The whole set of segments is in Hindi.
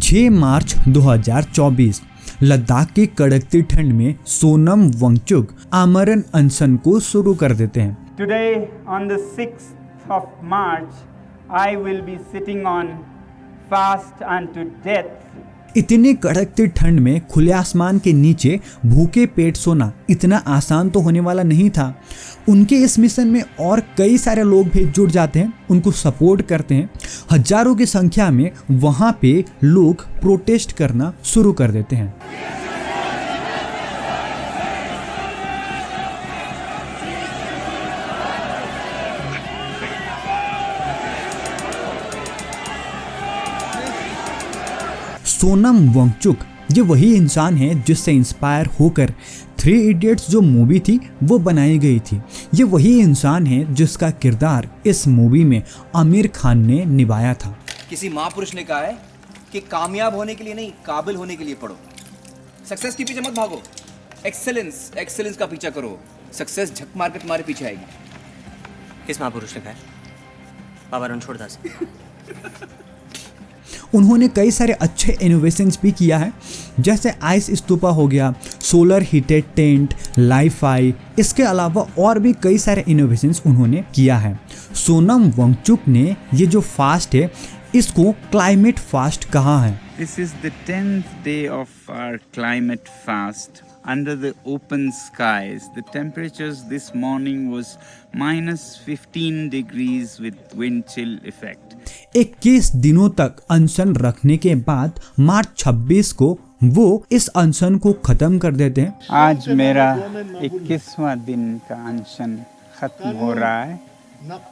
6 मार्च 2024 लद्दाख की कड़कती ठंड में सोनम वांगचुक आमरण अनशन को शुरू कर देते हैं। Today on the 6th of March, I will be sitting on fast unto death. इतनी कड़कती ठंड में खुले आसमान के नीचे भूखे पेट सोना इतना आसान तो होने वाला नहीं था। उनके इस मिशन में और कई सारे लोग भी जुड़ जाते हैं, उनको सपोर्ट करते हैं। हजारों की संख्या में वहां पे लोग प्रोटेस्ट करना शुरू कर देते हैं। सोनम वांगचुक ये वही इंसान है जिससे इंस्पायर होकर 3 इडियट्स जो मूवी थी वो बनाई गई थी। ये वही इंसान है जिसका किरदार इस मूवी में आमिर खान ने निभाया था। किसी महापुरुष ने कहा है कि कामयाब होने के लिए नहीं, काबिल होने के लिए पढ़ो। सक्सेस के पीछे मत भागो, एक्सेलेंस का पीछा करो। सक्सेस झक मार के तुम्हारे पीछे आएगी। किस महापुरुष ने कहा है? बाबा रणछोड़दास। उन्होंने कई सारे अच्छे इनोवेशंस भी किया है, जैसे आइस स्तूपा हो गया, सोलर हीटेड टेंट, लाइफाई। इसके अलावा और भी कई सारे इनोवेशंस उन्होंने किया है। सोनम वांगचुक ने ये जो फास्ट है इसको क्लाइमेट फास्ट कहा है। This is the 10th day of our climate fast. Under the open skies, the temperatures this morning was -15 degrees with wind chill effect. 21 दिनों तक अनशन रखने के बाद मार्च 26 को वो इस अनशन को खत्म कर देते हैं। आज मेरा 21वां दिन का अनशन खत्म हो रहा है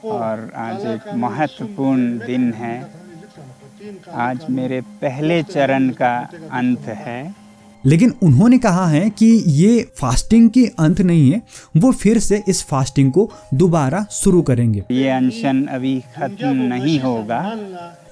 और आज एक महत्वपूर्ण दिन है। आज मेरे पहले चरण का अंत है। लेकिन उन्होंने कहा है कि ये फास्टिंग की अंत नहीं है, वो फिर से इस फास्टिंग को दोबारा शुरू करेंगे। ये अनशन अभी खत्म नहीं होगा।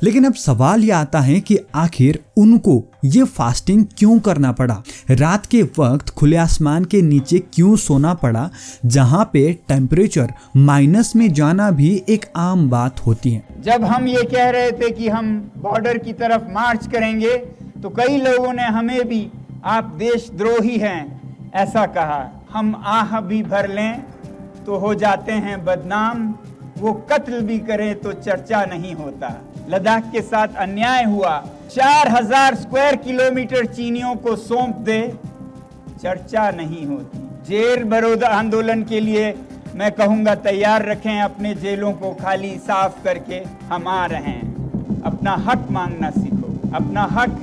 लेकिन अब सवाल ये आता है कि आखिर उनको ये फास्टिंग क्यों करना पड़ा, रात के वक्त खुले आसमान के नीचे क्यों सोना पड़ा, जहाँ पे टेम्परेचर माइनस में जाना भी एक आम बात होती है। जब हम ये कह रहे थे कि हम बॉर्डर की तरफ मार्च करेंगे तो कई लोगों ने हमें भी आप देशद्रोही हैं ऐसा कहा। हम आह भी भर लें तो हो जाते हैं बदनाम, वो कत्ल भी करें तो चर्चा नहीं होता। लद्दाख के साथ अन्याय हुआ, 4000 स्क्वायर किलोमीटर चीनियों को सौंप दे, चर्चा नहीं होती। जेल बरोदा आंदोलन के लिए मैं कहूँगा तैयार रखें अपने जेलों को खाली साफ करके। हम आ रहे हैं। अपना हक मांगना सीखो, अपना हक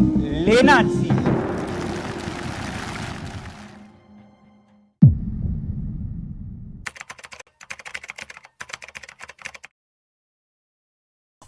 लेना सीखो।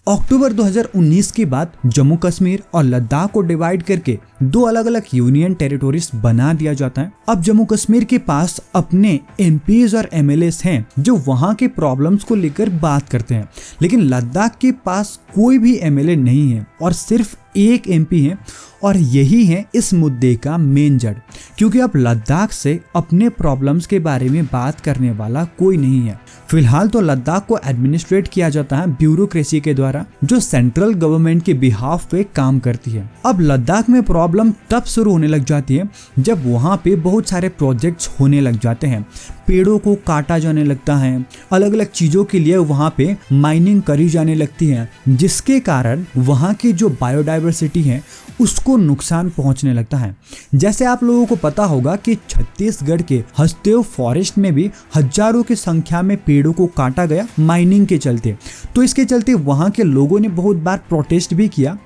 अक्टूबर 2019 के बाद जम्मू कश्मीर और लद्दाख को डिवाइड करके 2 अलग अलग यूनियन टेरिटोरीज बना दिया जाता है। अब जम्मू कश्मीर के पास अपने एमपीज और एमएलएस हैं जो वहां के प्रॉब्लम्स को लेकर बात करते हैं, लेकिन लद्दाख के पास कोई भी एमएलए नहीं है और सिर्फ एक एमपी है, और यही है इस मुद्दे का मेन जड़, क्योंकि अब लद्दाख से अपने प्रॉब्लम्स के बारे में बात करने वाला कोई नहीं है। फिलहाल तो लद्दाख को एडमिनिस्ट्रेट किया जाता है ब्यूरोक्रेसी के द्वारा, जो सेंट्रल गवर्नमेंट के बिहाफ पे काम करती है। अब लद्दाख में प्रॉब्लम तब शुरू होने लग जाती है जब वहाँ पे बहुत सारे प्रोजेक्ट्स होने लग जाते हैं, पेड़ों को काटा जाने लगता है, अलग अलग चीजों के लिए वहाँ पे माइनिंग करी जाने लगती है, जिसके कारण वहाँ की जो बायोडाइवर्सिटी है उसको नुकसान पहुंचने लगता है। जैसे आप लोगों को पता होगा कि छत्तीसगढ़ के हसदेव फॉरेस्ट में भी हजारों की संख्या में पेड़ों को काटा गया माइनिंग के चलते। तो इसके चलते वहां के लोगों ने बहुत बार प्रोटेस्ट भी किया।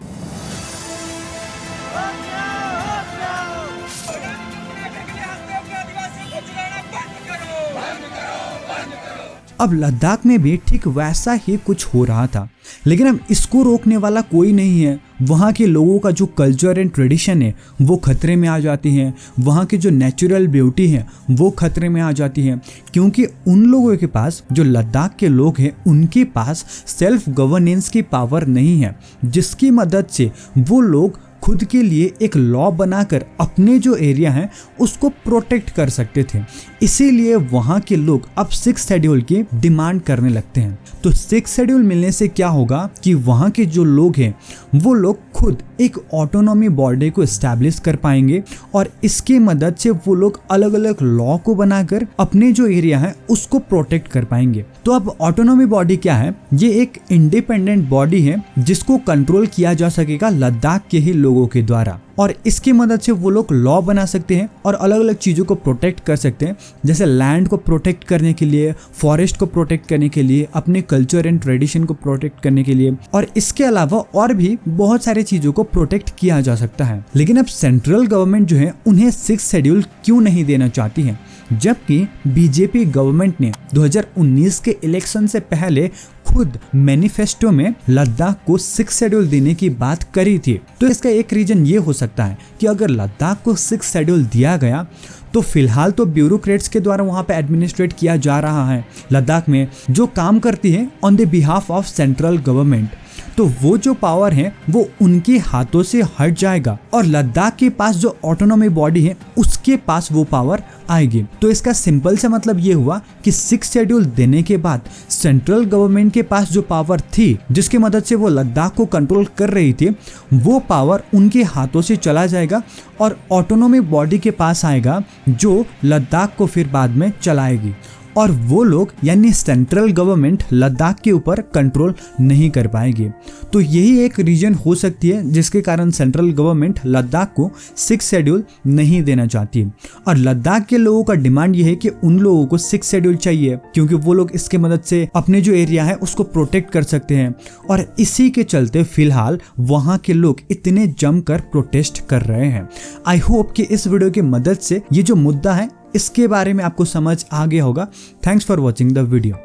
अब लद्दाख में भी ठीक वैसा ही कुछ हो रहा था, लेकिन अब इसको रोकने वाला कोई नहीं है। वहाँ के लोगों का जो कल्चर एंड ट्रेडिशन है वो खतरे में आ जाती है, वहाँ की जो नेचुरल ब्यूटी है वो खतरे में आ जाती है, क्योंकि उन लोगों के पास, जो लद्दाख के लोग हैं, उनके पास सेल्फ गवर्नेंस की पावर नहीं है, जिसकी मदद से वो लोग खुद के लिए एक लॉ बनाकर अपने जो एरिया है उसको प्रोटेक्ट कर सकते थे। इसीलिए वहाँ के लोग अब 6 शेड्यूल की डिमांड करने लगते हैं। तो 6 शेड्यूल मिलने से क्या होगा कि वहाँ के जो लोग हैं वो लोग खुद एक ऑटोनॉमी बॉडी को एस्टैब्लिश कर पाएंगे और इसकी मदद से वो लोग अलग अलग लॉ को बनाकर अपने जो एरिया है उसको प्रोटेक्ट कर पाएंगे। तो अब ऑटोनॉमी बॉडी क्या है? ये एक इंडिपेंडेंट बॉडी है जिसको कंट्रोल किया जा सकेगा लद्दाख के ही लोगों के द्वारा, और इसकी मदद से वो लोग लॉ बना सकते हैं और अलग अलग चीज़ों को प्रोटेक्ट कर सकते हैं, जैसे लैंड को प्रोटेक्ट करने के लिए, फॉरेस्ट को प्रोटेक्ट करने के लिए, अपने कल्चर एंड ट्रेडिशन को प्रोटेक्ट करने के लिए, और इसके अलावा और भी बहुत सारी चीज़ों को प्रोटेक्ट किया जा सकता है। लेकिन अब सेंट्रल गवर्नमेंट जो है उन्हें 6 शेड्यूल क्यों नहीं देना चाहती है, जबकि बीजेपी गवर्नमेंट ने 2019 के इलेक्शन से पहले खुद मैनिफेस्टो में लद्दाख को 6 शेड्यूल देने की बात करी थी। तो इसका एक रीजन ये हो सकता है कि अगर लद्दाख को 6 शेड्यूल दिया गया तो फिलहाल तो ब्यूरोक्रेट्स के द्वारा वहाँ पे एडमिनिस्ट्रेट किया जा रहा है लद्दाख में, जो काम करती है on the behalf of central government. तो वो जो पावर है वो उनके हाथों से हट जाएगा और लद्दाख के पास जो ऑटोनॉमी बॉडी है उसके पास वो पावर आएगी। तो इसका सिंपल सा मतलब ये हुआ कि 6 शेड्यूल देने के बाद सेंट्रल गवर्नमेंट के पास जो पावर थी जिसकी मदद से वो लद्दाख को कंट्रोल कर रही थी, वो पावर उनके हाथों से चला जाएगा और ऑटोनॉमी बॉडी के पास आएगा जो लद्दाख को फिर बाद में चलाएगी, और वो लोग यानी सेंट्रल गवर्नमेंट लद्दाख के ऊपर कंट्रोल नहीं कर पाएगी। तो यही एक रीजन हो सकती है जिसके कारण सेंट्रल गवर्नमेंट लद्दाख को 6 शेड्यूल नहीं देना चाहती। और लद्दाख के लोगों का डिमांड ये है कि उन लोगों को 6 शेड्यूल चाहिए क्योंकि वो लोग इसके मदद से अपने जो एरिया है उसको प्रोटेक्ट कर सकते हैं, और इसी के चलते फिलहाल वहाँ के लोग इतने जमकर प्रोटेस्ट कर रहे हैं। आई होप कि इस वीडियो की मदद से ये जो मुद्दा है इसके बारे में आपको समझ आ गया होगा। Thanks for watching the video.